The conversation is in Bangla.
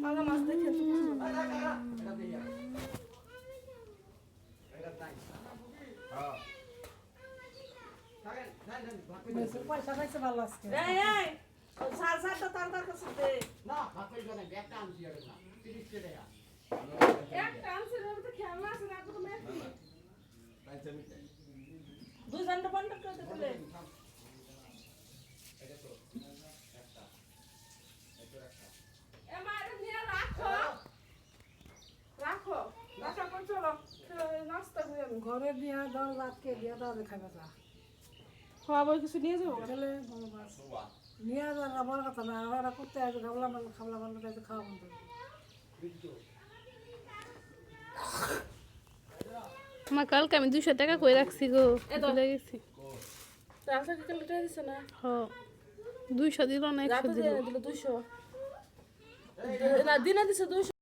পাঙ্গা মাছ দেখে পয়সা পাইছে ভালো আজকে। সারটা তার কাছে দে না ভাতই করে একটা আনছি আর না 30 টাকা একটা আনছে তো খেলনা আছে না তো মেয়ে তাই জমি তাই দুই ঘন্টা বন্ধ করে দিলে এটা তো একটা এ মারে নিয়ে রাখো রাখো রাখা কোন চলো নাস্তা করে আমি ঘরে দিয়া দাও রাতকে দিয়া দাও খাইবা যা খাওয়া কিছু নিয়ে যাবো চলে বড় মাছ নিয়ে যা বড় কথা না আর করতে আসবে খাবলা ভালো তাই খাওয়া বন্ধ আমার কালকে আমি 200 টাকা কই রাখছি গো ভুলে গেছি। রাস্তা কি লিটার দিছে না হ 200 দিল না 100 রাতে দিল দিয়ে দিল 200 না দিনে দিছে 200